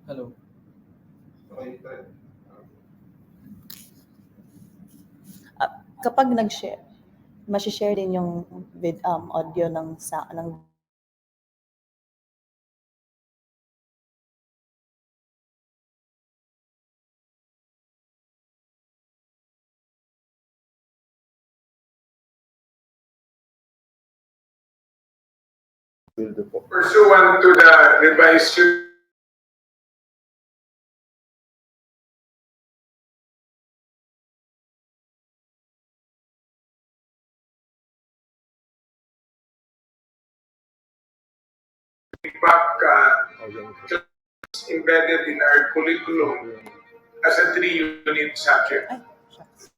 Hello. Kapag nag-share, share din yung audio ng Pursuant to the revised back embedded in our curriculum as a 3-unit subject. Ay, shucks.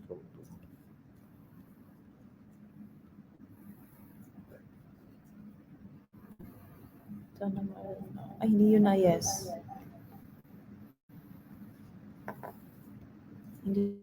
from 2. Ito naman. Ay, hindi yun na yes. Hindi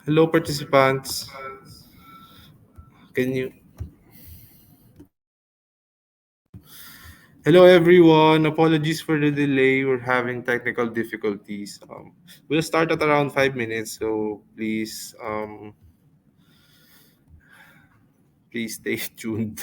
Hello, participants. Can you? Hello, everyone. Apologies for the delay. We're having technical difficulties. We'll start at around 5 minutes, so please stay tuned.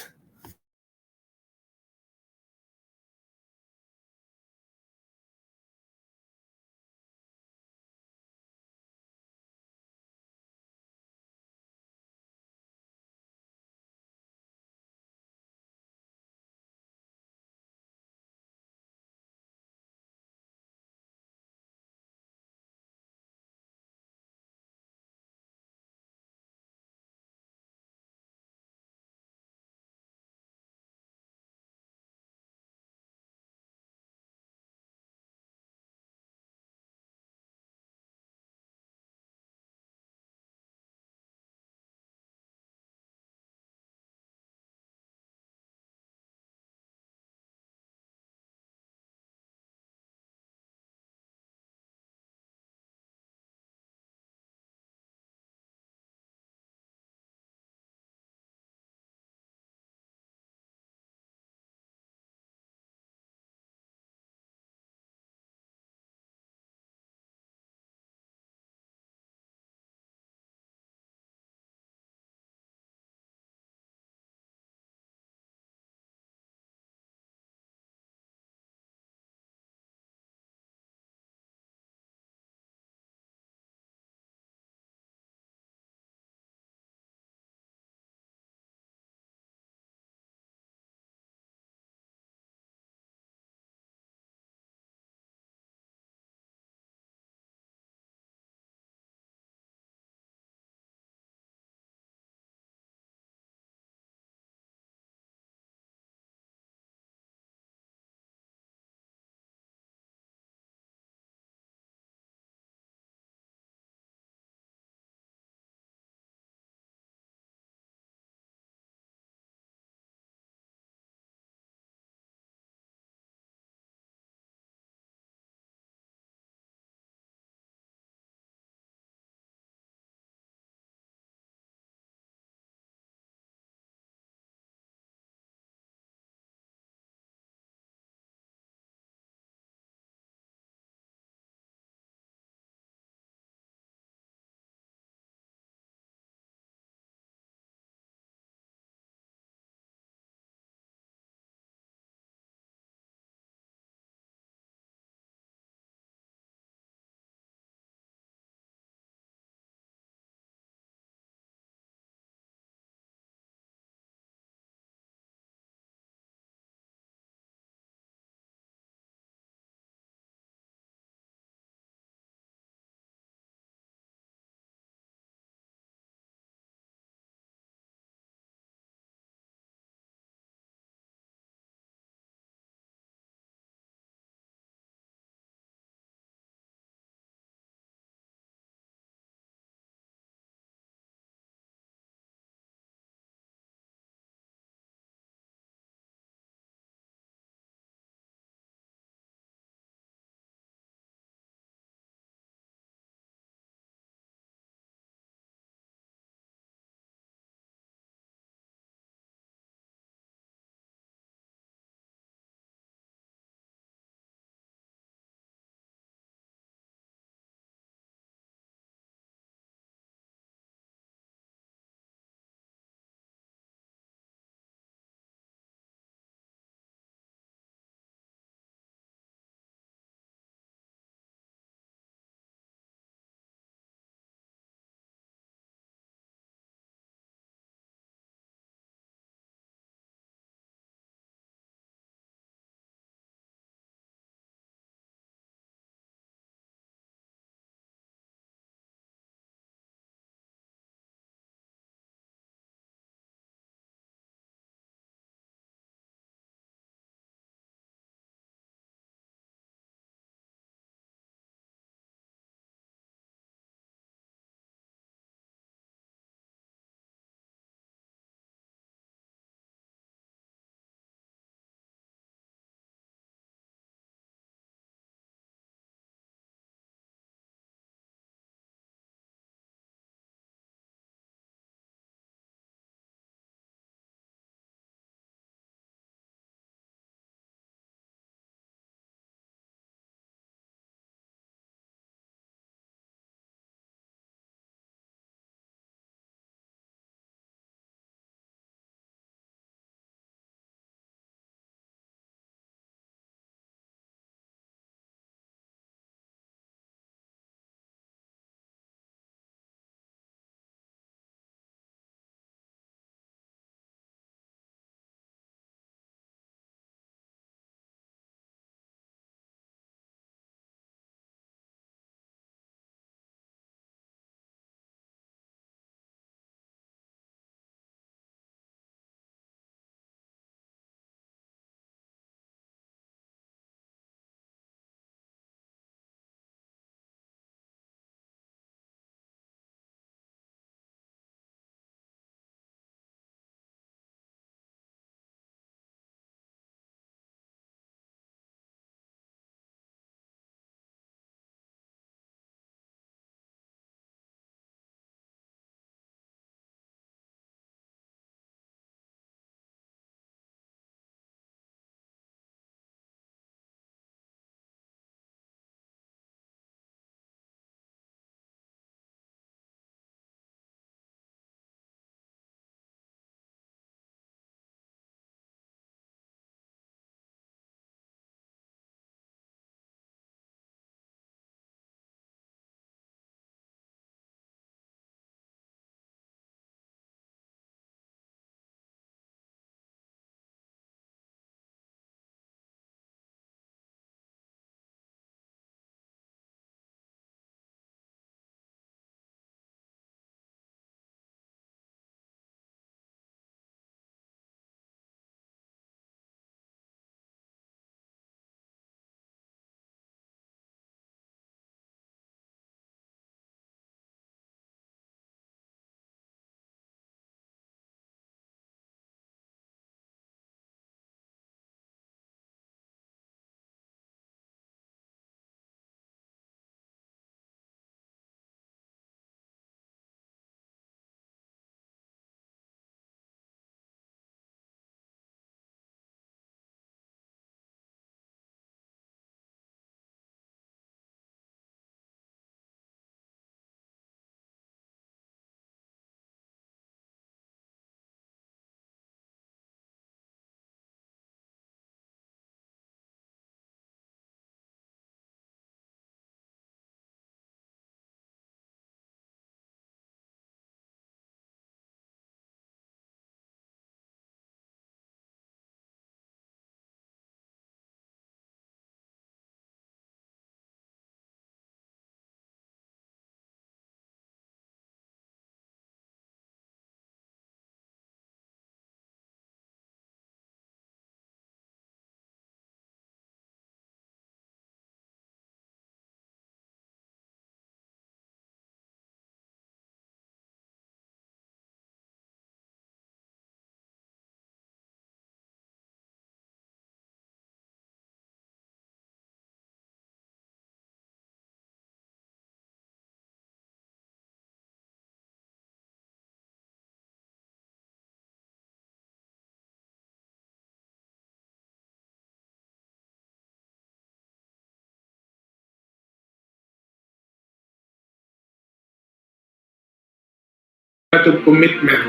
lot of commitment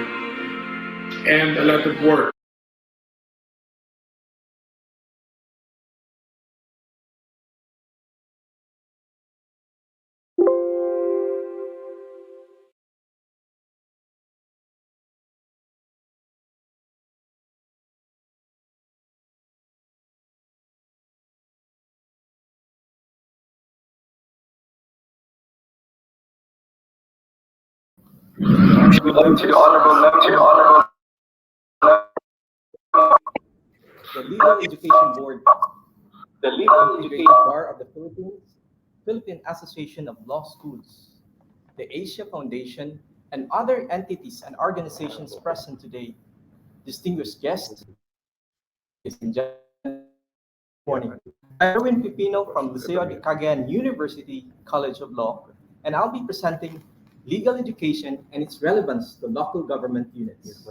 and a lot of work. To the honorable member, the Legal Education Board, the the Legal Integrated Education Bar of the Philippines, Philippine Association of Law Schools, the Asia Foundation, and other entities and organizations present today, distinguished guests, ladies and gentlemen, morning. I'm Erwin Pipino from Liceo de Cagayan University College of Law, and I'll be presenting legal education and its relevance to local government units.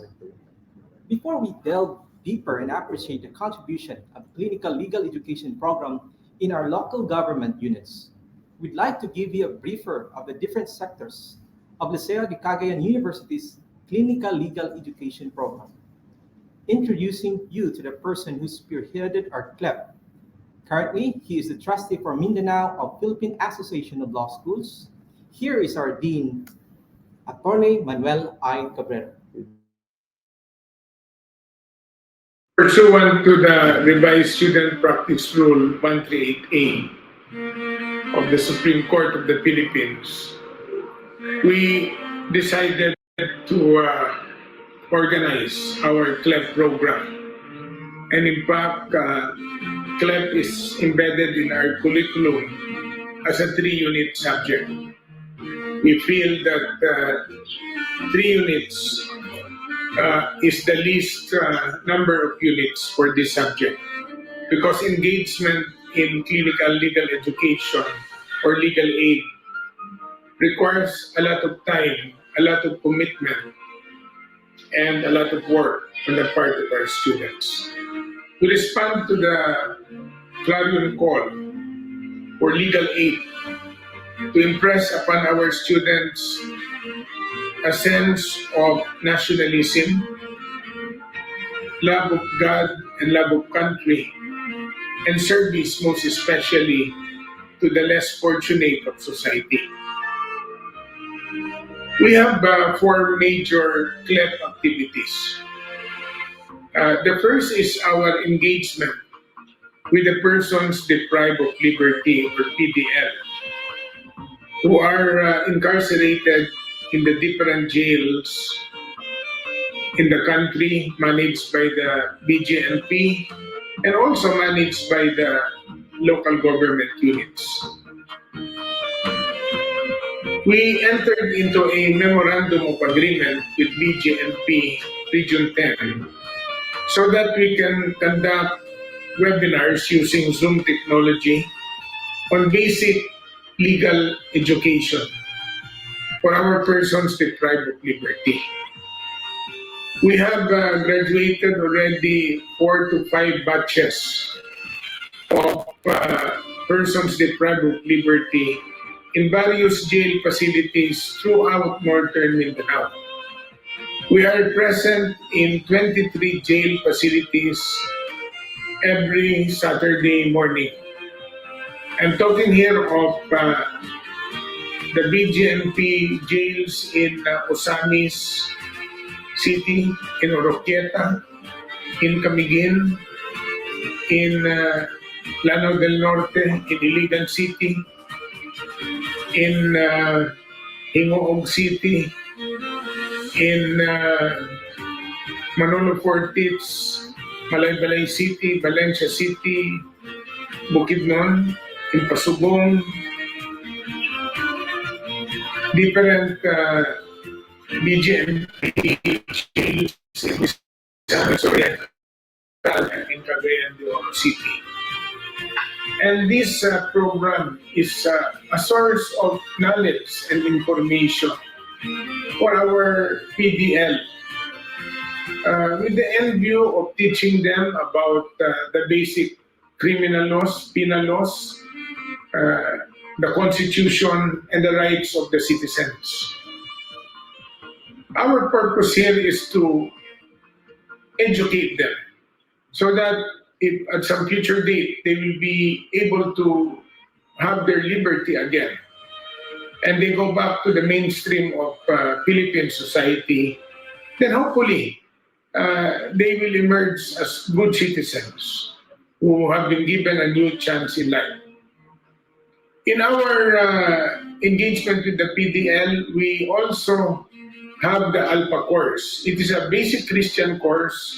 Before we delve deeper and appreciate the contribution of the clinical legal education program in our local government units, we'd like to give you a briefer of the different sectors of Liceo de Cagayan University's clinical legal education program. Introducing you to the person who spearheaded our CLEP. Currently, he is the trustee for Mindanao of Philippine Association of Law Schools. Here is our dean, Attorney Manuel I. Cabrera. Pursuant to the revised Student Practice Rule 138A of the Supreme Court of the Philippines, we decided to organize our CLEP program. And in fact, CLEP is embedded in our curriculum as a 3-unit subject. We feel that 3 units is the least number of units for this subject because engagement in clinical legal education or legal aid requires a lot of time, a lot of commitment, and a lot of work on the part of our students. To respond to the clarion call for legal aid, to impress upon our students a sense of nationalism, love of God and love of country, and service most especially to the less fortunate of society. We have 4 major CLEP activities. The first is our engagement with the persons deprived of liberty or PDL who are incarcerated in the different jails in the country managed by the BGNP and also managed by the local government units. We entered into a memorandum of agreement with BGNP Region 10 so that we can conduct webinars using Zoom technology on basic legal education for our persons deprived of liberty. We have graduated already 4 to 5 batches of persons deprived of liberty in various jail facilities throughout northern Mindanao. We are present in 23 jail facilities every Saturday morning. I'm talking here of the BGMP jails in Osamis City, in Oroquieta, in Camiguin, in Lanao del Norte, in Iligan City, in Hingoog City, in Manolo Fortits, Malaybalay City, Valencia City, Bukidnon, in Pasugong, different BGMP jails in Misamis Oriental and in Cagayan de Oro City. And this program is a source of knowledge and information for our PDL with the end view of teaching them about the basic criminal laws, penal laws, the constitution, and the rights of the citizens. Our purpose here is to educate them so that if at some future date they will be able to have their liberty again and they go back to the mainstream of Philippine society, then hopefully they will emerge as good citizens who have been given a new chance in life. In our engagement with the PDL, we also have the Alpha course. It is a basic Christian course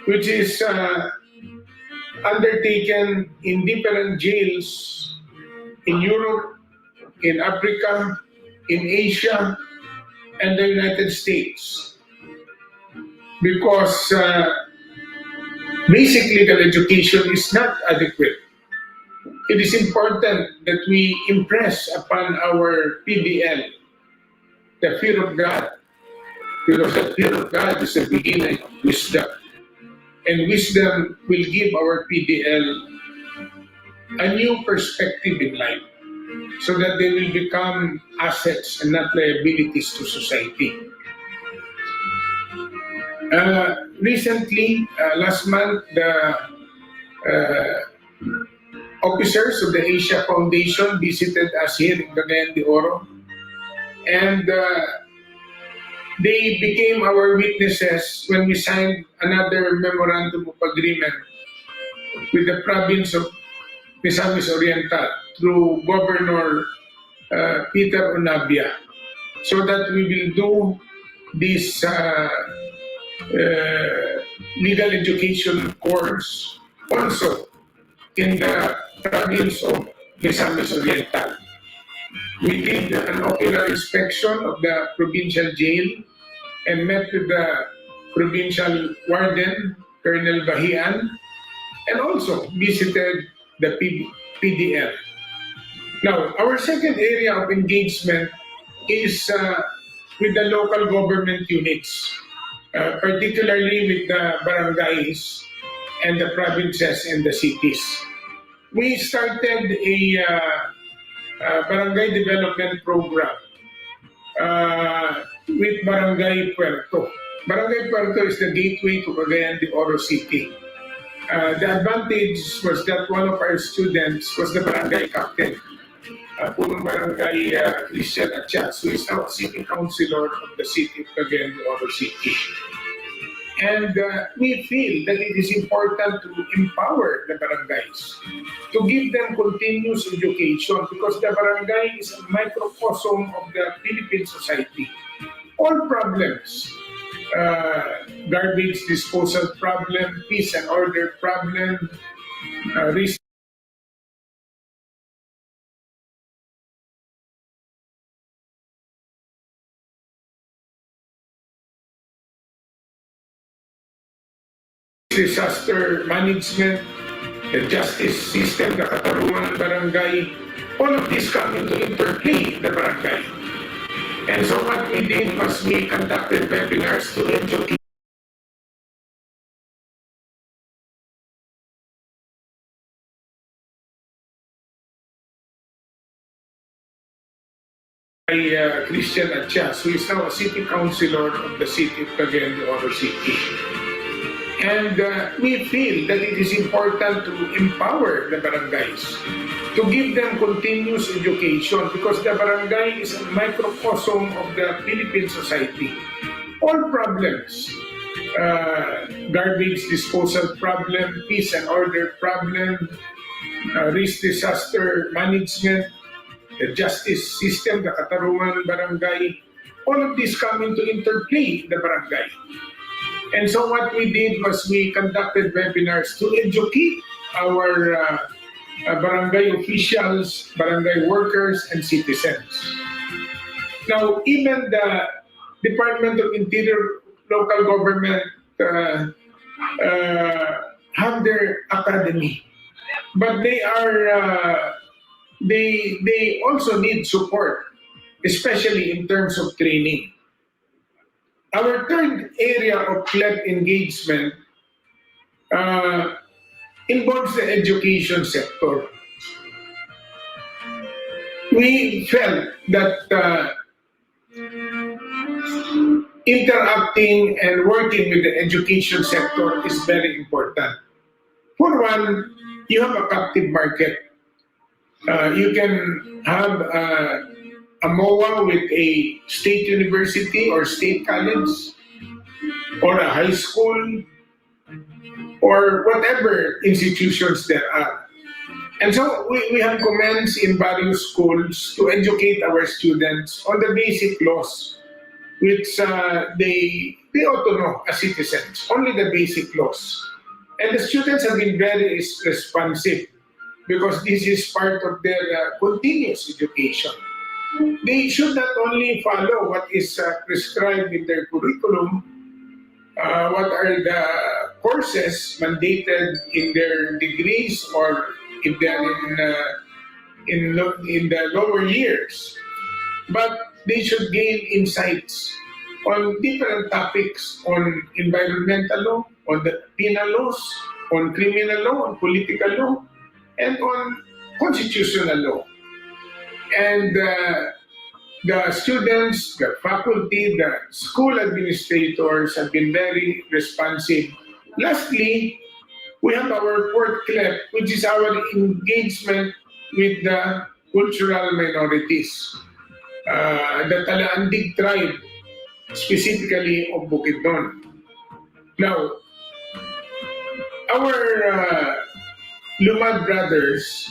which is undertaken in different jails in Europe, in Africa, in Asia, and the United States. Because basic legal education is not adequate. It is important that we impress upon our PDL the fear of God, because the fear of God is the beginning of wisdom. And wisdom will give our PDL a new perspective in life so that they will become assets and not liabilities to society. Recently, last month, the officers of the Asia Foundation visited us here in Cagayan de Oro, and they became our witnesses when we signed another memorandum of agreement with the province of Misamis Oriental through Governor Peter Onabia, so that we will do this legal education course also in the province of Misamis Oriental. We did an ocular inspection of the provincial jail and met with the provincial warden, Colonel Bahian, and also visited the PDL. Now, our second area of engagement is with the local government units, particularly with the barangays and the provinces and the cities. We started a barangay development program with Barangay Puerto. Barangay Puerto is the gateway to Cagayan de Oro City. The advantage was that one of our students was the barangay captain, Punong Barangay Christian Achas, who is now city councilor of the city of Cagayan de Oro City. And we feel that it is important to empower the barangays, to give them continuous education, because the barangay is a microcosm of the Philippine society. All problems, garbage disposal problem, peace and order problem, risk disaster management, the justice system, the katarungan barangay, all of this come into interplay in the barangay. And so what we did was we conducted webinars to educate Christian Achas, who is now a city councilor of the city of Cagayan de Oro City. And we feel that it is important to empower the barangays, to give them continuous education, because the barangay is a microcosm of the Philippine society. All problems, garbage disposal problem, peace and order problem, risk disaster management, the justice system, the katarungan barangay, all of this come into interplay in the barangay. And so what we did was we conducted webinars to educate our barangay officials, barangay workers, and citizens. Now, even the Department of Interior local government have their academy, but they also need support, especially in terms of training. Our third area of CLEP engagement involves the education sector. We felt that interacting and working with the education sector is very important. For one, you have a captive market. You can have a MOA with a state university or state college or a high school or whatever institutions there are. And so we have commenced in various schools to educate our students on the basic laws, which they ought to know as citizens, only the basic laws. And the students have been very responsive because this is part of their continuous education. They should not only follow what is prescribed in their curriculum, what are the courses mandated in their degrees or if they're in the lower years, but they should gain insights on different topics on environmental law, on the penal laws, on criminal law, on political law, and on constitutional law. And the students, the faculty, the school administrators have been very responsive. Lastly, we have our fourth CLEP, which is our engagement with the cultural minorities. The Talaandig tribe, specifically of Bukidnon. Now, our Lumad brothers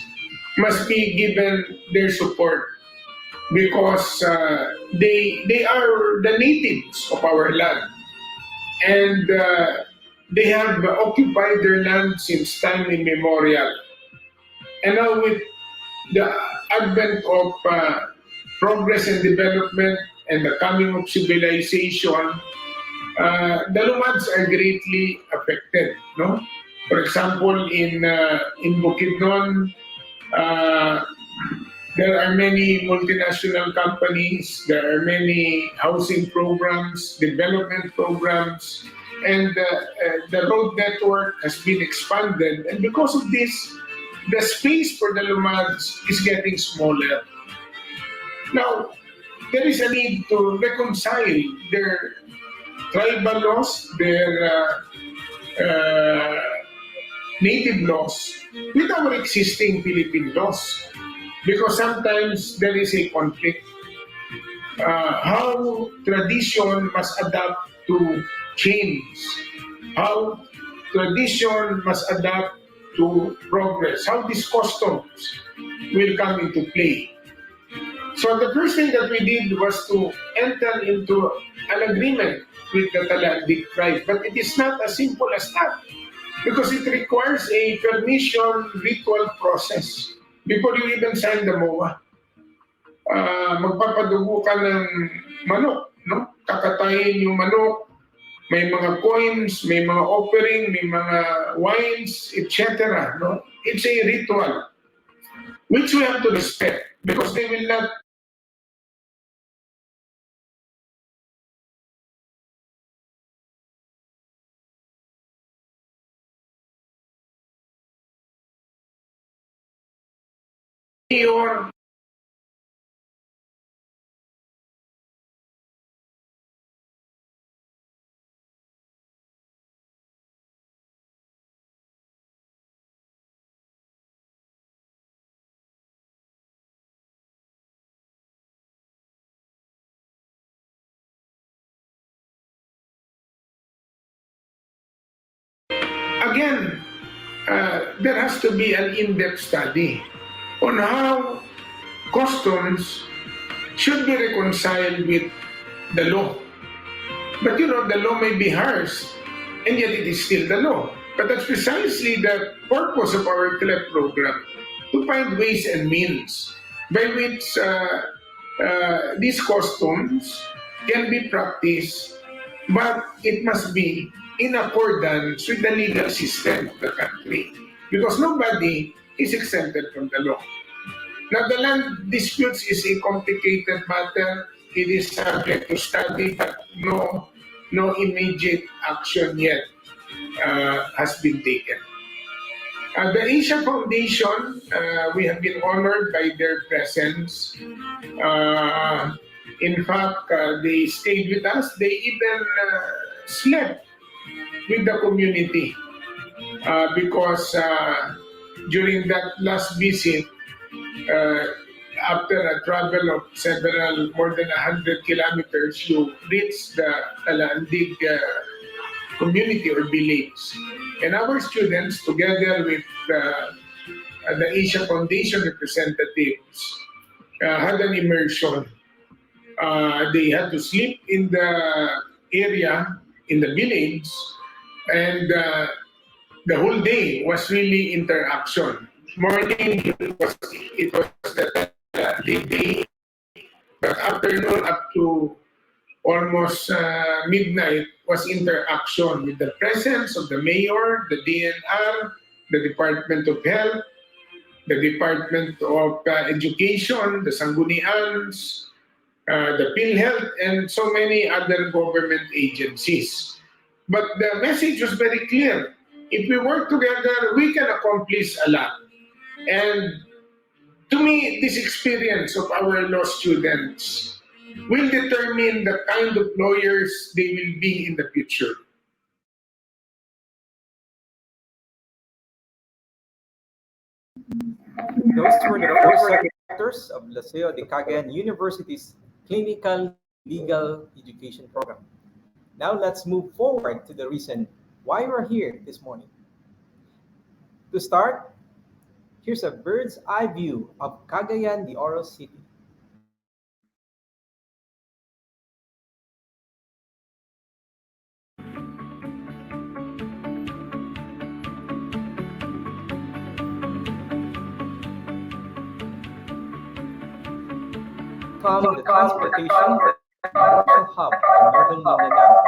must be given their support because they are the natives of our land and they have occupied their land since time immemorial. And now with the advent of progress and development and the coming of civilization, the Lumads are greatly affected. No, for example, in Bukidnon, uh, there are many multinational companies, there are many housing programs, development programs, and the road network has been expanded. And because of this, the space for the Lumads is getting smaller. Now, there is a need to reconcile their tribal laws, their uh, native laws, with our existing Philippine laws. Because sometimes there is a conflict. How tradition must adapt to change, how tradition must adapt to progress, how these customs will come into play. So the first thing that we did was to enter into an agreement with the Talandig tribe. But it is not as simple as that because it requires a permission ritual process before you even sign the MOA. Magpapadugo ka ng manok, no? Kakatayin yung manok, may mga coins, may mga offering, may mga wines, etc. No? It's a ritual which we have to respect because they will not mayor. Again, there has to be an in-depth study on how customs should be reconciled with the law. But you know, the law may be harsh, and yet it is still the law. But that's precisely the purpose of our CLEP program, to find ways and means by which these customs can be practiced, but it must be in accordance with the legal system of the country. Because nobody is exempted from the law. Now, the land disputes is a complicated matter. It is subject to study, but no immediate action yet has been taken. The Asia Foundation, we have been honored by their presence. In fact, they stayed with us. They even slept with the community because during that last visit, uh, after a travel of several, more than 100 kilometers, you reach the Talandig community or village. And our students, together with the Asia Foundation representatives, had an immersion. They had to sleep in the area, in the village, and the whole day was really interaction. Morning, it was the day, but afternoon up to almost midnight was interaction with the presence of the mayor, the DNR, the Department of Health, the Department of Education, the Sanggunians, the PhilHealth, and so many other government agencies. But the message was very clear. If we work together, we can accomplish a lot. And to me, this experience of our law students will determine the kind of lawyers they will be in the future. Those were the four sectors of Liceo de Cagayan University's Clinical Legal Education Program. Now let's move forward to the reason why we're here this morning. To start, here's a bird's eye view of Cagayan de Oro City. Become the transportation and commercial hub of northern Mindanao.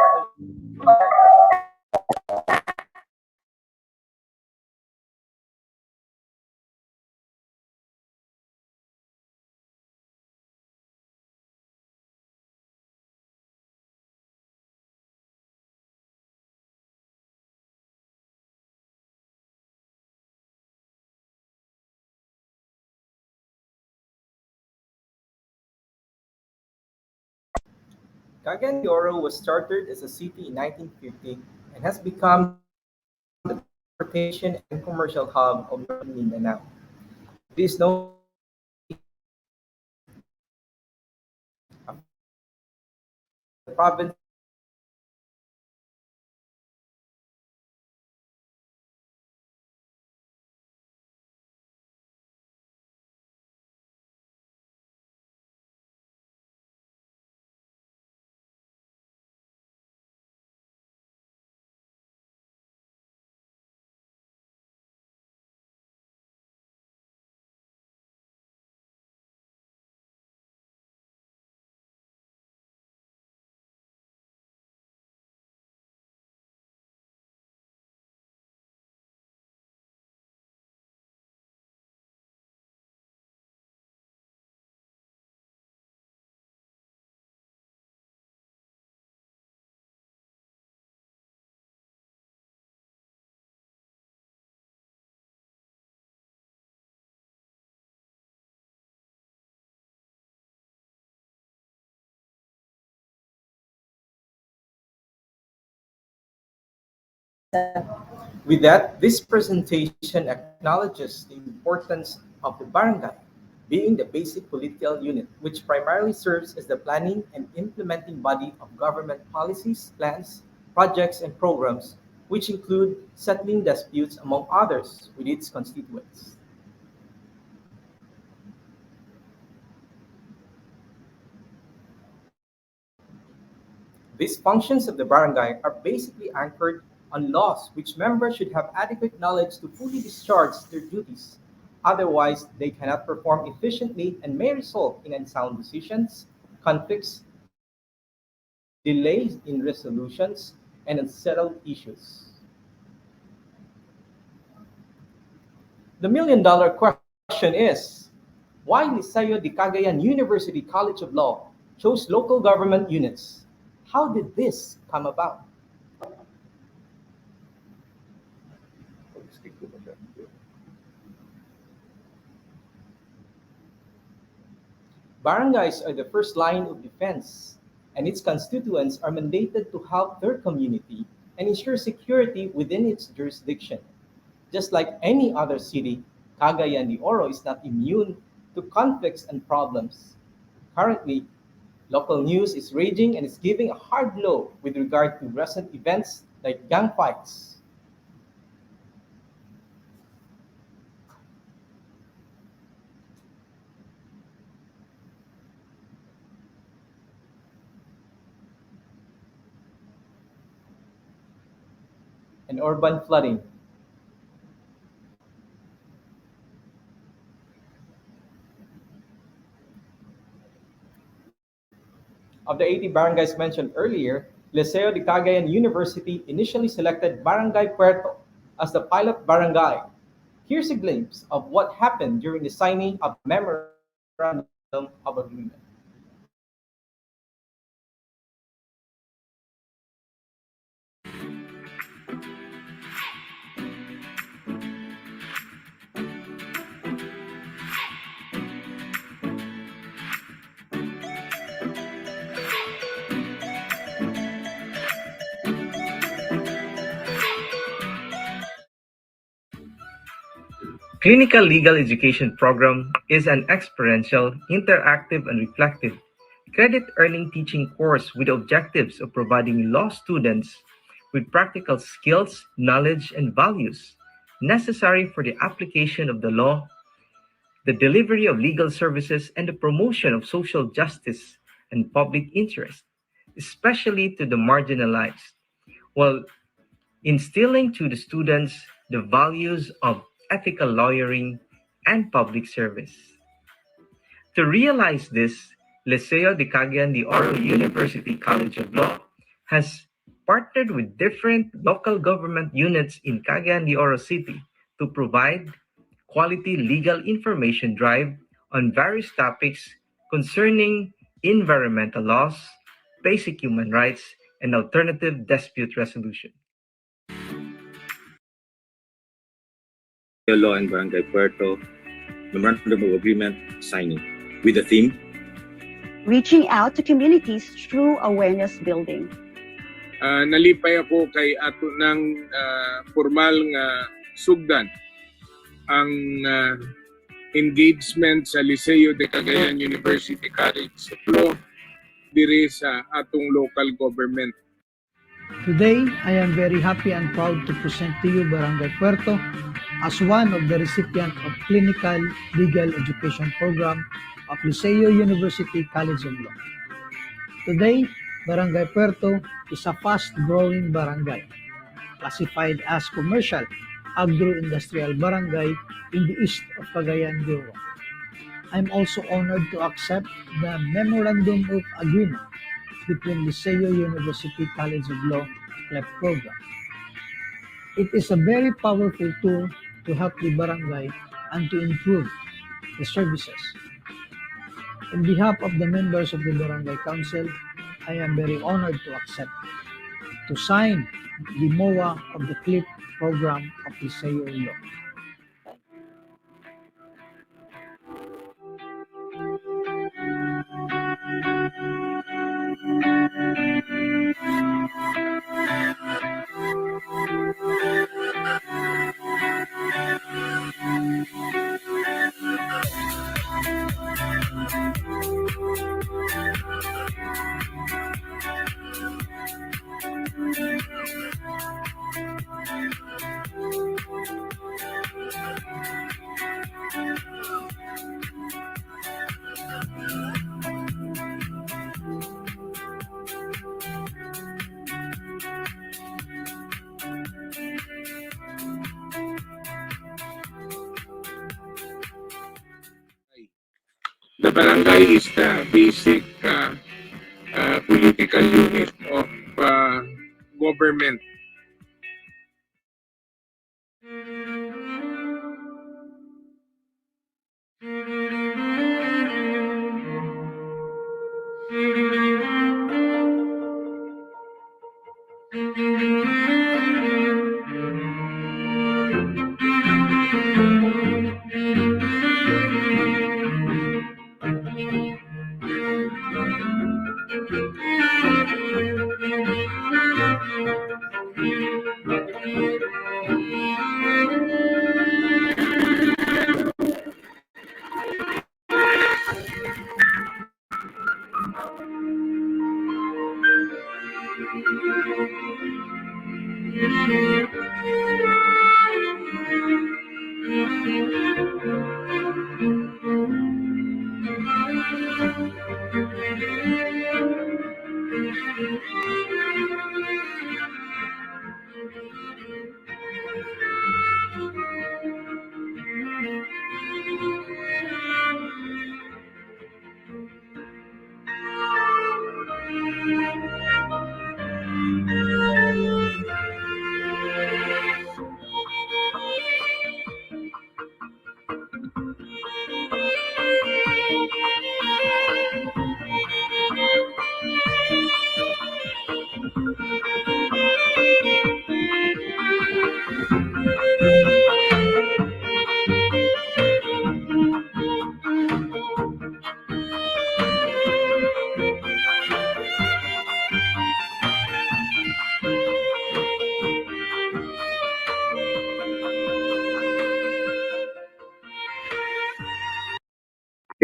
Cagayan de Oro was chartered as a city in 1950 and has become the transportation and commercial hub of northern Mindanao. It is known as the City of Innovation, affirming the province's position as the center of innovation and technology. With that, this presentation acknowledges the importance of the barangay being the basic political unit, which primarily serves as the planning and implementing body of government policies, plans, projects, and programs, which include settling disputes, among others, with its constituents. These functions of the barangay are basically anchored on laws which members should have adequate knowledge to fully discharge their duties. Otherwise, they cannot perform efficiently and may result in unsound decisions, conflicts, delays in resolutions, and unsettled issues. The million-dollar question is, why Liceo de Cagayan University College of Law chose local government units? How did this come about? Barangays are the first line of defense, and its constituents are mandated to help their community and ensure security within its jurisdiction. Just like any other city, Cagayan de Oro is not immune to conflicts and problems. Currently, local news is raging and is giving a hard blow with regard to recent events like gang fights. And urban flooding. Of the 80 barangays mentioned earlier, Liceo de Cagayan University initially selected Barangay Puerto as the pilot barangay. Here's a glimpse of what happened during the signing of Memorandum of Agreement. Clinical Legal Education Program is an experiential, interactive, and reflective credit-earning teaching course with the objectives of providing law students with practical skills, knowledge, and values necessary for the application of the law, the delivery of legal services, and the promotion of social justice and public interest, especially to the marginalized, while instilling to the students the values of ethical lawyering and public service. To realize this, Liceo de Cagayan de Oro University College of Law has partnered with different local government units in Cagayan de Oro City to provide quality legal information drive on various topics concerning environmental laws, basic human rights, and alternative dispute resolution. Law and Barangay Puerto Memorandum of Agreement signing with the theme reaching out to communities through awareness building. Nalipay ako kay ato ng formal nga sugdan ang engagement sa Liceo de Cagayan University College of Law diri sa atong local government. Today, I am very happy and proud to present to you Barangay Puerto as one of the recipients of Clinical Legal Education Program of Liceo University College of Law. Today, Barangay Puerto is a fast-growing barangay, classified as commercial agro-industrial barangay in the east of Cagayan de Oro. I'm also honored to accept the Memorandum of Agreement between Liceo University College of Law CLEP program. It is a very powerful tool to help the barangay and to improve the services. On behalf of the members of the Barangay Council, I am very honored to accept to sign the MOA of the CLEP program of Liceo Law. The barangay is the basic political unit of government.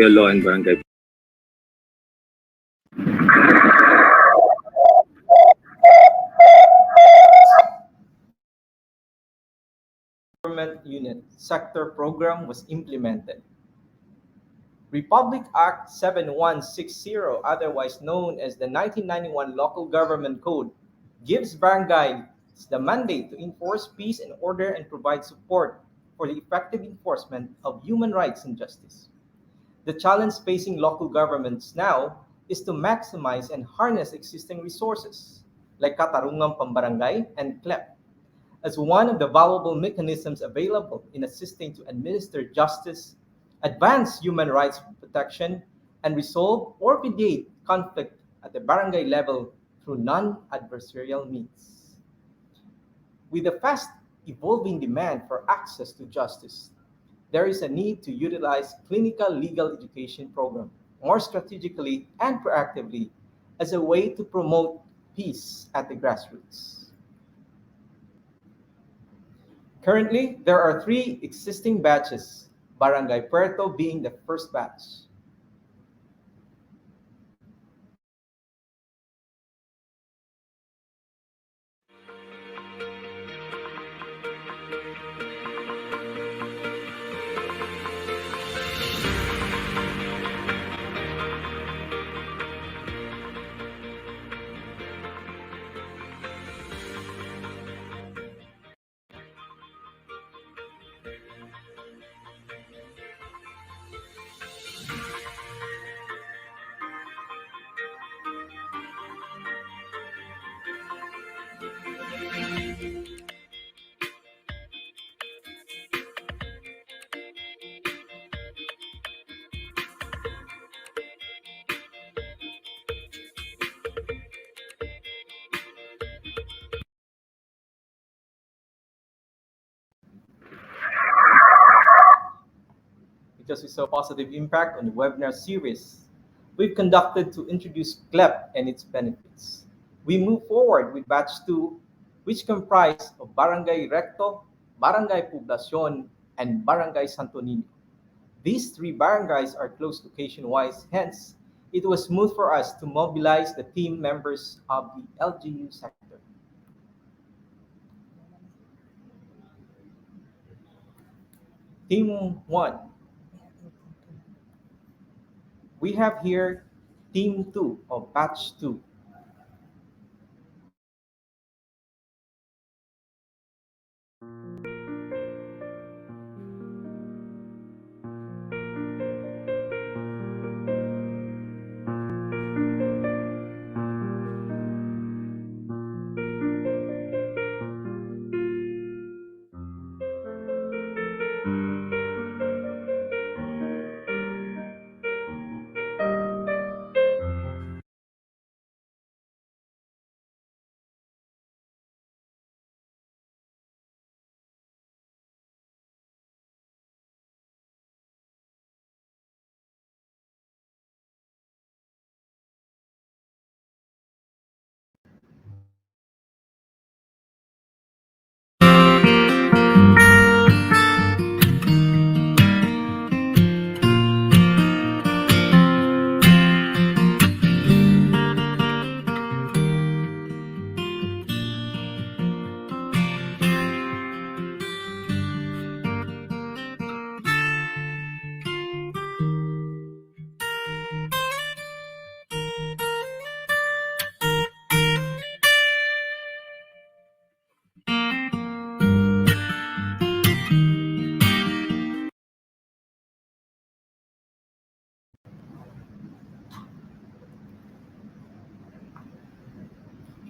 Law and Barangay. Government unit sector program was implemented. Republic Act 7160, otherwise known as the 1991 Local Government Code, gives barangays the mandate to enforce peace and order and provide support for the effective enforcement of human rights and justice. The challenge facing local governments now is to maximize and harness existing resources like Katarungang Pambarangay and CLEP as one of the valuable mechanisms available in assisting to administer justice, advance human rights protection, and resolve or mediate conflict at the barangay level through non-adversarial means. With the fast evolving demand for access to justice, there is a need to utilize clinical legal education program more strategically and proactively as a way to promote peace at the grassroots. Currently, there are three existing batches, Barangay Puerto being the first batch. Because we saw positive impact on the webinar series we've conducted to introduce CLEP and its benefits. We move forward with batch 2, which comprised of Barangay Recto, Barangay Poblacion, and Barangay Santo Niño. These three barangays are close location-wise, hence, it was smooth for us to mobilize the team members of the LGU sector. Team 1, we have here Team 2 of Batch 2.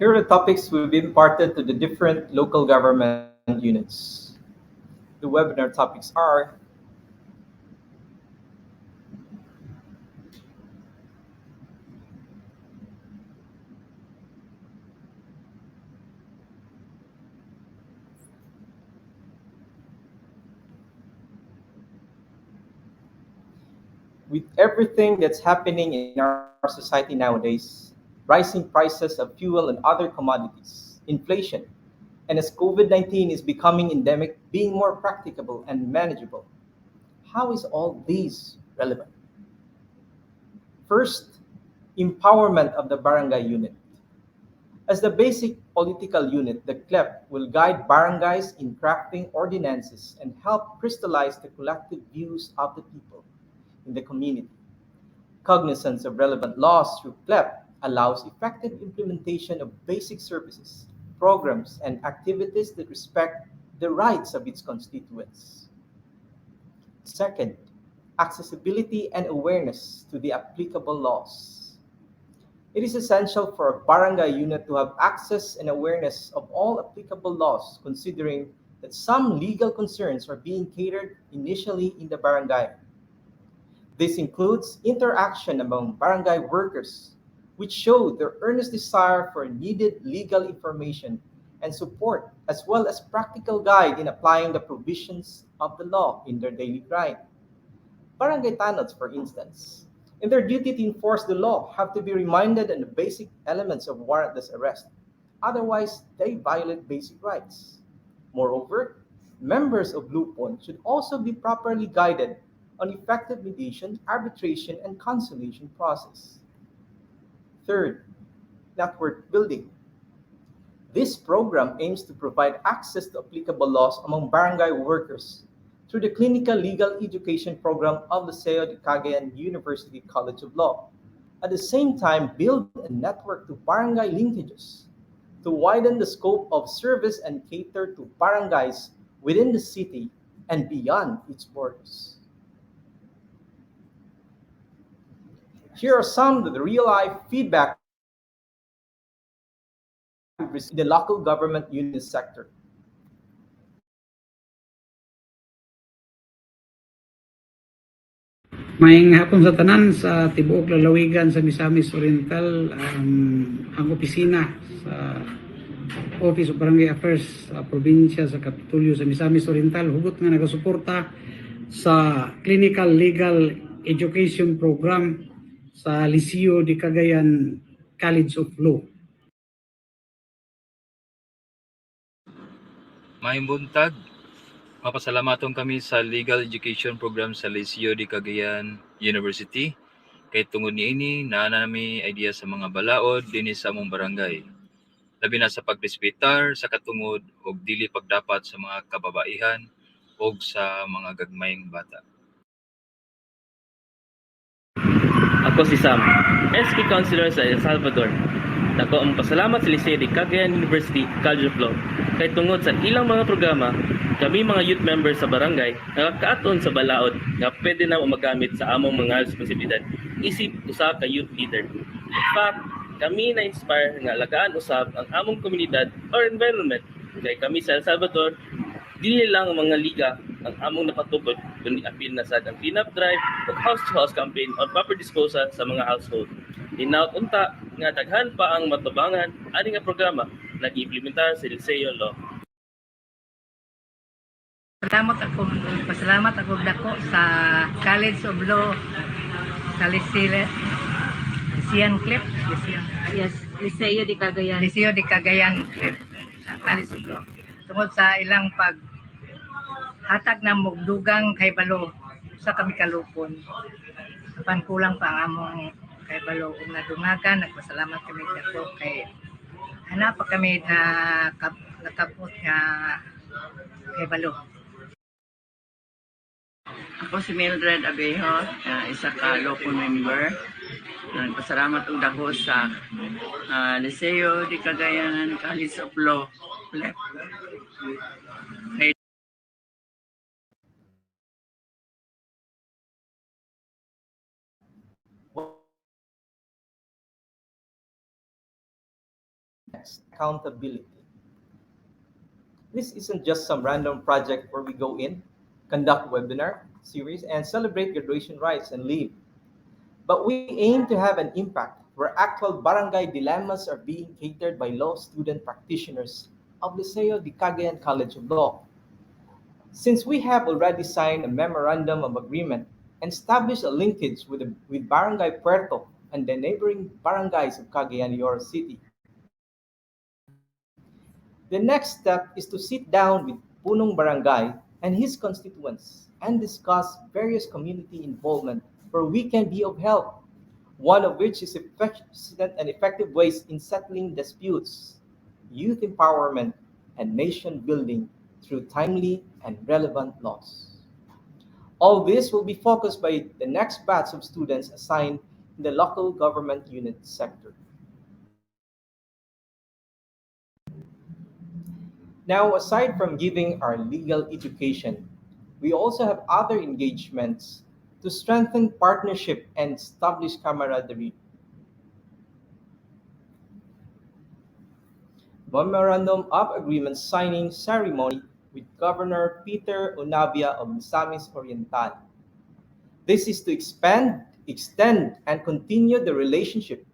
Here are the topics we've imparted to the different local government units. The webinar topics are with everything that's happening in our society nowadays, rising prices of fuel and other commodities, inflation, and as COVID 19 is becoming endemic, being more practicable and manageable. How is all these relevant? First, empowerment of the barangay unit. As the basic political unit, the CLEP will guide barangays in crafting ordinances and help crystallize the collective views of the people in the community. Cognizance of relevant laws through CLEP allows effective implementation of basic services, programs, and activities that respect the rights of its constituents. Second, accessibility and awareness to the applicable laws. It is essential for a barangay unit to have access and awareness of all applicable laws, considering that some legal concerns are being catered initially in the barangay. This includes interaction among barangay workers, which show their earnest desire for needed legal information and support, as well as practical guide in applying the provisions of the law in their daily grind. Barangay tanods, for instance, in their duty to enforce the law, have to be reminded on the basic elements of warrantless arrest. Otherwise, they violate basic rights. Moreover, members of Lupon should also be properly guided on effective mediation, arbitration, and conciliation process. Third, network building. This program aims to provide access to applicable laws among barangay workers through the Clinical Legal Education Program of the Liceo de Cagayan University College of Law. At the same time, build a network to barangay linkages to widen the scope of service and cater to barangays within the city and beyond its borders. Here are some of the real life feedback we've received in the local government unit sector. Maayong hapon sa tanan sa tibuok lalawigan sa Misamis Oriental, ang opisina sa Office of Barangay Affairs sa probinsya sa Kapitulyo sa Misamis Oriental hugot nga nagasuporta sa Clinical Legal Education Program sa Liceo de Cagayan College of Law. Maayong buntag, mapasalamaton kami sa Legal Education Program sa Liceo de Cagayan University. Kay tungod niini naa nami idea sa mga balaod dinhi sa among barangay. Labi na sa pagrespetar sa katungod og dili pagdapat sa mga kababaihan o sa mga gagmayng bata. Ako si Sam, SK Counselor sa El Salvador. Dako ang pasalamat sa Liceo de Cagayan University College of Law. Kay tungod sa ilang mga programa, kami mga youth members sa barangay nakakaaton sa balaod nga pwede na magamit sa among mga responsibilidad isip usa ka youth leader. In fact, kami na-inspire nga alagaan usab ang among komunidad or environment. Kay kami sa El Salvador, dili lang ang mga liga ang among napatukod kundi apil na sad ang cleanup drive o house-to-house campaign or proper disposal sa mga household. Hinaut unta nga daghan pa ang matubangan ani nga programa nag-implementar sa Liceo Law. Pasalamat ako dako sa College of Law sa Licean Clip. Yes, Liceo de Cagayan. Liceo de Cagayan Clip sa College of Law. Tungod sa ilang hatag na mugdugang kay balo sa kami kalupon. Apan kulang pa ang among kay balo ug nadungagan, nagpasalamat kami dako kay hanap pa kami na nakabot nga kay balo. Ako si Mildred Abejo, isa ka local member. Nagpasalamat og dako sa Liceo de Cagayan College of Law. enhanced accountability. This isn't just some random project where we go in, conduct webinar series, and celebrate graduation rites and leave. But we aim to have an impact where actual barangay dilemmas are being catered by law student practitioners of Liceo de Cagayan College of Law. Since we have already signed a memorandum of agreement and established a linkage with Barangay Puerto and the neighboring barangays of Cagayan de Oro City, the next step is to sit down with Punong Barangay and his constituents and discuss various community involvement where we can be of help, one of which is efficient and effective ways in settling disputes, youth empowerment, and nation building through timely and relevant laws. All this will be focused by the next batch of students assigned in the local government unit sector. Now, aside from giving our legal education, we also have other engagements to strengthen partnership and establish camaraderie. Memorandum of Agreement signing ceremony with Governor Peter Onabia of Misamis Oriental. This is to expand, extend, and continue the relationship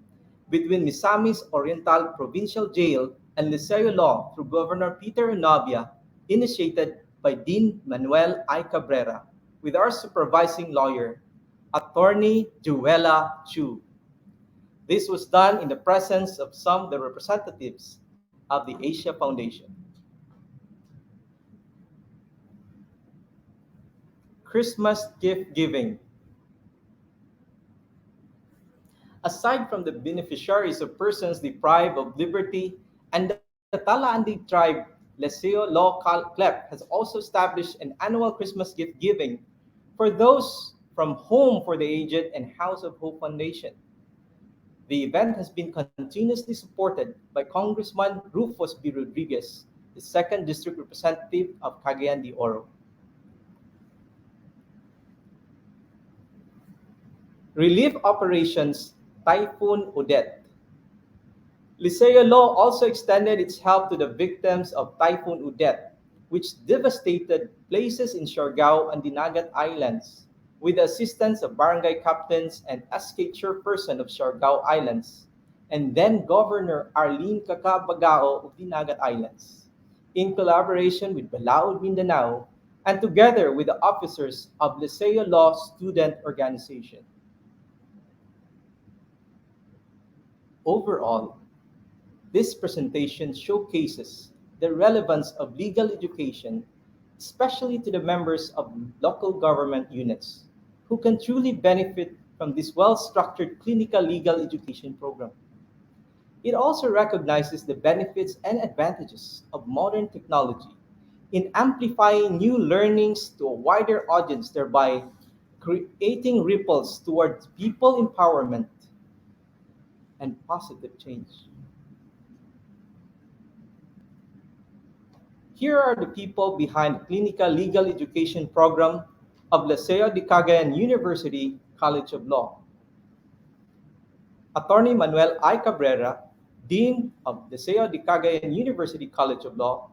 between Misamis Oriental Provincial Jail and Liceo Law through Governor Peter Onabia, initiated by Dean Manuel I. Cabrera, with our supervising lawyer, Attorney Juela Chu. This was done in the presence of some of the representatives of the Asia Foundation. Christmas gift giving. Aside from the beneficiaries of persons deprived of liberty and the Talaandig tribe, Liceo Law CLEP has also established an annual Christmas gift giving for those from Home for the Aged and House of Hope Foundation. The event has been continuously supported by Congressman Rufus B. Rodriguez, the 2nd District Representative of Cagayan de Oro. Relief Operations Typhoon Odette. Liceo Law also extended its help to the victims of Typhoon Odette, which devastated places in Siargao and Dinagat Islands, with the assistance of barangay captains and SK chairperson of Siargao Islands, and then Governor Arlene Cacabagao of Dinagat Islands, in collaboration with Balaod Mindanao and together with the officers of Liceo Law Student Organization. Overall, this presentation showcases the relevance of legal education, especially to the members of local government units, who can truly benefit from this well-structured clinical legal education program. It also recognizes the benefits and advantages of modern technology in amplifying new learnings to a wider audience, thereby creating ripples towards people empowerment and positive change. Here are the people behind the Clinical Legal Education Program of Liceo de Cagayan University College of Law. Attorney Manuel I. Cabrera, Dean of Liceo de Cagayan University College of Law.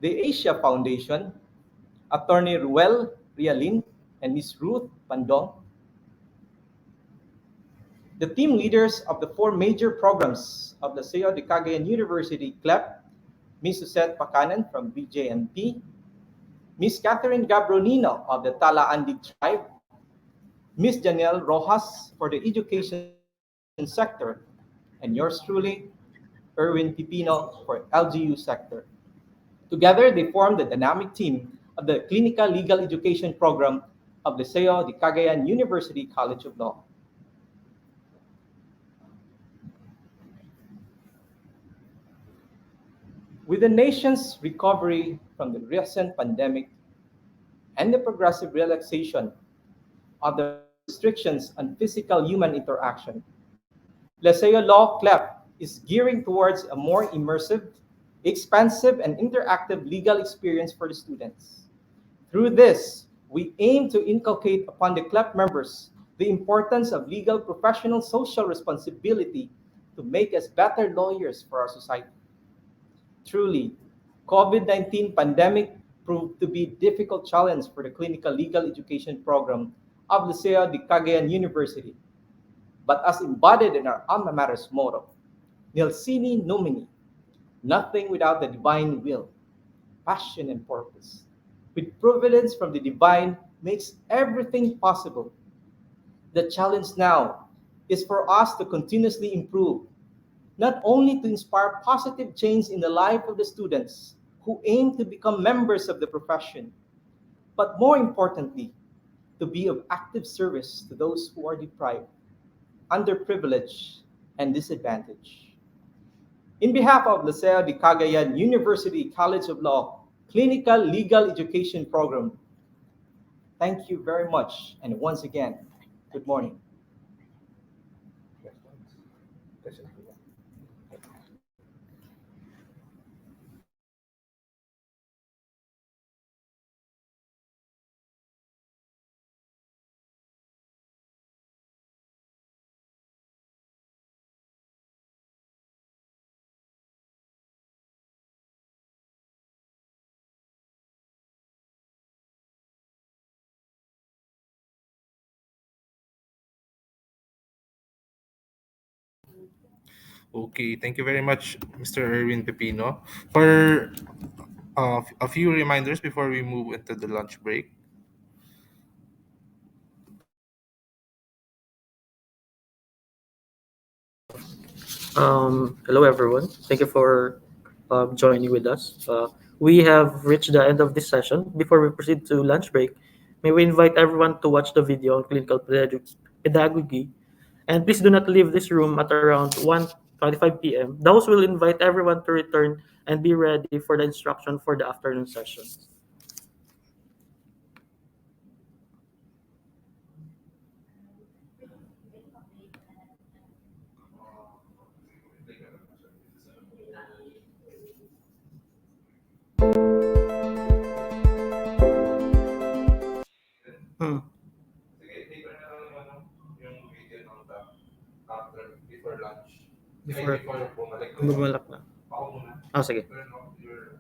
The Asia Foundation, Attorney Ruel Rialin and Ms. Ruth Pandong. The team leaders of the 4 major programs of Liceo de Cagayan University CLEP, Ms. Suzette Pacanan from BJMP, Ms. Catherine Gabronino of the Talaandig tribe, Ms. Janelle Rojas for the education sector, and yours truly, Erwin Pipino for LGU sector. Together, they form the dynamic team of the Clinical Legal Education Program of Liceo de Cagayan University College of Law. With the nation's recovery from the recent pandemic and the progressive relaxation of the restrictions on physical human interaction, Liceo Law CLEP is gearing towards a more immersive, expansive, and interactive legal experience for the students. Through this, we aim to inculcate upon the CLEP members the importance of legal professional social responsibility to make us better lawyers for our society. Truly, COVID-19 pandemic proved to be a difficult challenge for the clinical legal education program of Liceo de Cagayan University. But as embodied in our alma mater's motto, Nil sine nomine, nothing without the divine will, passion, and purpose. With providence from the divine makes everything possible. The challenge now is for us to continuously improve, not only to inspire positive change in the life of the students who aim to become members of the profession, but more importantly, to be of active service to those who are deprived, underprivileged, and disadvantaged. In behalf of Liceo de Cagayan University College of Law Clinical Legal Education Program, thank you very much. And once again, good morning. Okay, thank you very much, Mr. Erwin Pepino. For a few reminders before we move into the lunch break. Hello, everyone. Thank you for joining with us. We have reached the end of this session. Before we proceed to lunch break, may we invite everyone to watch the video on clinical pedagogy. And please do not leave this room at around 1:25 p.m. The host will invite everyone to return and be ready for the instruction for the afternoon session. Hmm. Before lunch. Before Before bumalik. bumalik na. Ako muna. Ah, sige. Turn off your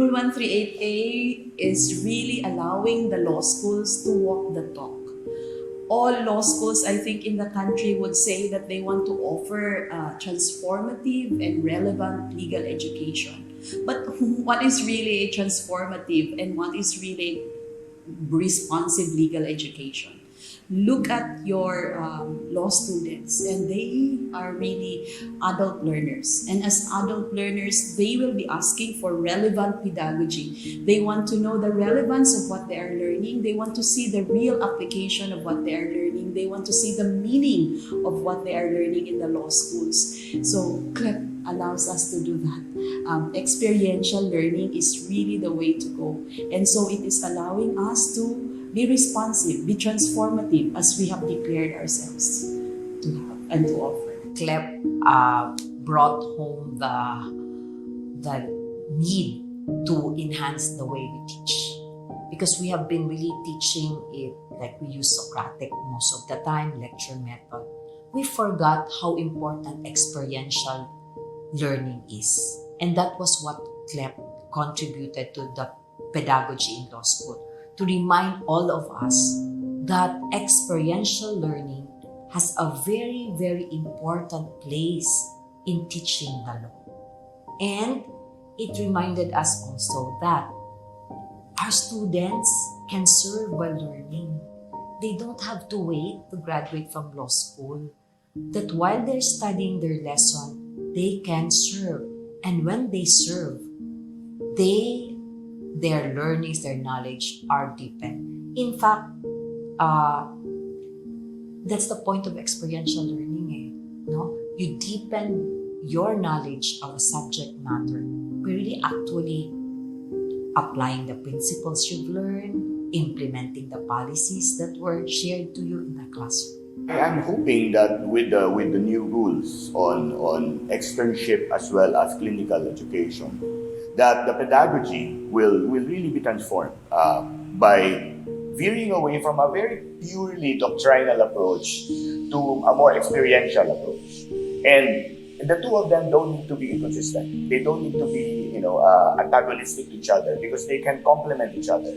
Rule 138A is really allowing the law schools to walk the talk. All law schools, I think, in the country would say that they want to offer transformative and relevant legal education. But what is really a transformative and what is really responsive legal education? Look at your law students, and they are really adult learners. And as adult learners, they will be asking for relevant pedagogy. They want to know the relevance of what they are learning. They want to see the real application of what they are learning. They want to see the meaning of what they are learning in the law schools. So CLEP allows us to do that. Experiential learning is really the way to go. And so it is allowing us to be responsive, be transformative as we have declared ourselves to have and to offer. CLEP brought home the need to enhance the way we teach, because we have been really teaching it like we use Socratic most of the time, lecture method. We forgot how important experiential learning is, and that was what CLEP contributed to the pedagogy in law school, to remind all of us that experiential learning has a very, very important place in teaching the law. And it reminded us also that our students can serve by learning. They don't have to wait to graduate from law school. That while they're studying their lesson, they can serve. And when they serve, their learnings, their knowledge are deepened. In fact, that's the point of experiential learning. No? You deepen your knowledge of a subject matter by really actually applying the principles you've learned, implementing the policies that were shared to you in the classroom. I'm hoping that with the new rules on externship as well as clinical education, that the pedagogy will really be transformed by veering away from a very purely doctrinal approach to a more experiential approach. And the two of them don't need to be inconsistent. They don't need to be antagonistic to each other, because they can complement each other.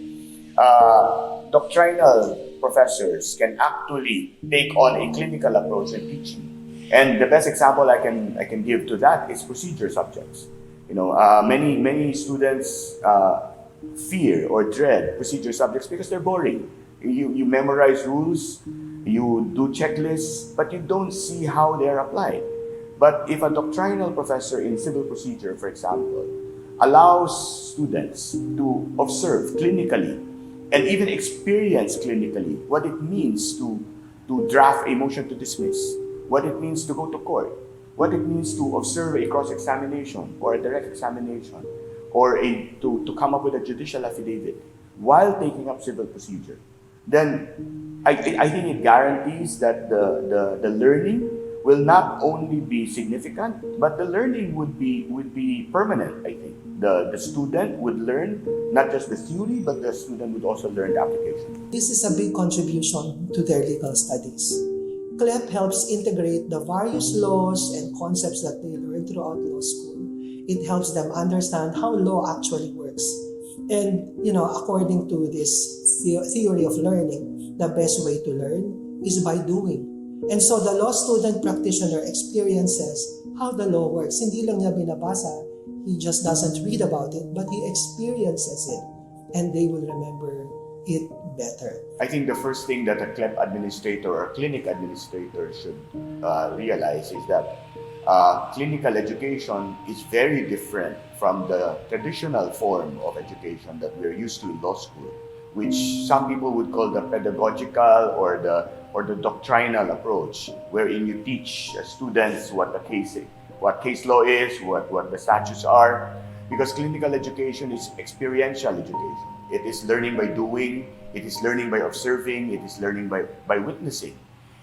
Doctrinal professors can actually take on a clinical approach in teaching. And the best example I can give to that is procedure subjects. Many students fear or dread procedure subjects because they're boring. You memorize rules, you do checklists, but you don't see how they're applied. But if a doctrinal professor in civil procedure, for example, allows students to observe clinically and even experience clinically what it means to draft a motion to dismiss, what it means to go to court, what it means to observe a cross-examination or a direct examination, or to come up with a judicial affidavit while taking up civil procedure, then I think it guarantees that the learning will not only be significant, but the learning would be permanent, I think. The student would learn not just the theory, but the student would also learn the application. This is a big contribution to their legal studies. CLEP helps integrate the various laws and concepts that they learn throughout law school. It helps them understand how law actually works. And, according to this theory of learning, the best way to learn is by doing. And so the law student practitioner experiences how the law works. Hindi lang niya binabasa, he just doesn't read about it, but he experiences it, and they will remember it better. I think the first thing that a CLEP administrator or clinic administrator should realize is that clinical education is very different from the traditional form of education that we're used to in law school, which some people would call the pedagogical or the doctrinal approach, wherein you teach students what case law is, what the statutes are, because clinical education is experiential education. It is learning by doing, it is learning by observing, it is learning by witnessing.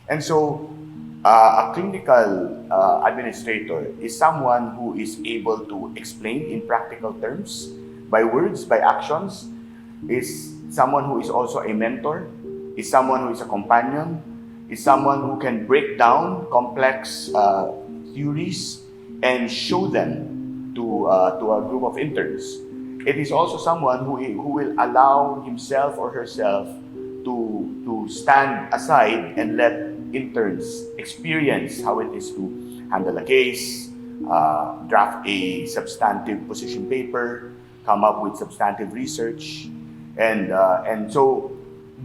And so a clinical administrator is someone who is able to explain in practical terms, by words, by actions, is someone who is also a mentor, is someone who is a companion, is someone who can break down complex theories and show them to a group of interns. It is also someone who will allow himself or herself to stand aside and let interns experience how it is to handle a case, draft a substantive position paper, come up with substantive research, and so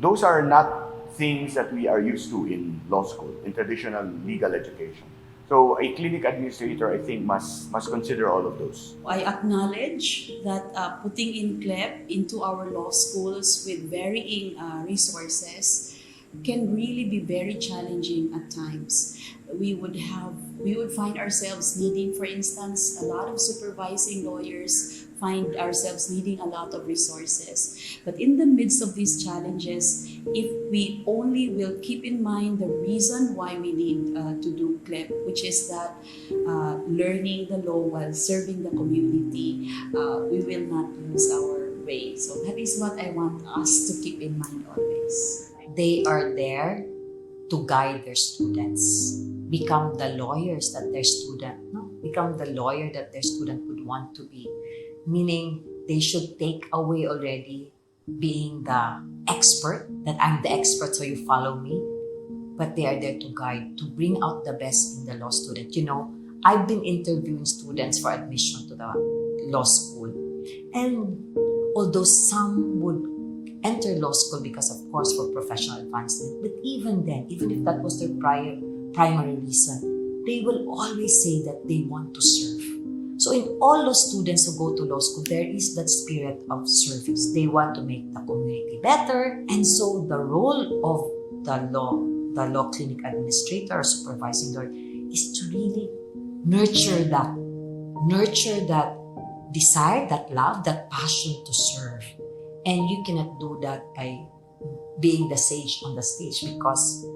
those are not things that we are used to in law school, in traditional legal education. So a clinic administrator, I think, must consider all of those. I acknowledge that putting in CLEP into our law schools with varying resources can really be very challenging at times. We would find ourselves needing, for instance, a lot of supervising lawyers, find ourselves needing a lot of resources. But in the midst of these challenges, if we only will keep in mind the reason why we need to do CLEP, which is that learning the law while serving the community, we will not lose our way. So that is what I want us to keep in mind always. They are there to guide their students, become the lawyers that their student, no, become the lawyer that their student would want to be. Meaning they should take away already being the expert, that I'm the expert so you follow me, but they are there to guide, to bring out the best in the law student. You know, I've been interviewing students for admission to the law school, and although some would enter law school because, of course, for professional advancement, but even then, even if that was their primary reason, they will always say that they want to serve. So in all those students who go to law school, there is that spirit of service. They want to make the community better. And so the role of the law clinic administrator or supervising lawyer is to really nurture that desire, that love, that passion to serve. And you cannot do that by being the sage on the stage, because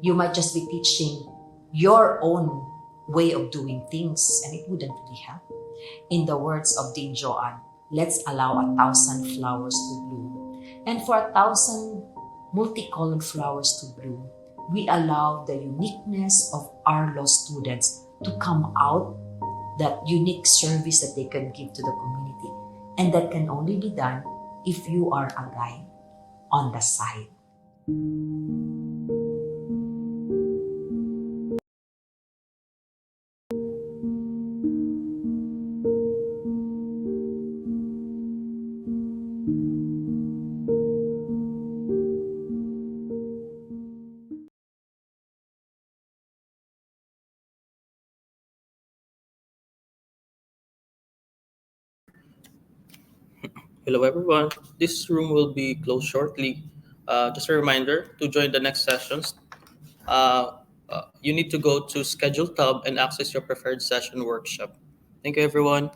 you might just be teaching your own way of doing things, and it wouldn't really help. In the words of Dean Joanne, let's allow 1,000 flowers to bloom. And for 1,000 multicolored flowers to bloom, we allow the uniqueness of our law students to come out, that unique service that they can give to the community. And that can only be done if you are a guide on the side. Hello, everyone. This room will be closed shortly. Just a reminder to join the next sessions. You need to go to Schedule tab and access your preferred session workshop. Thank you, everyone.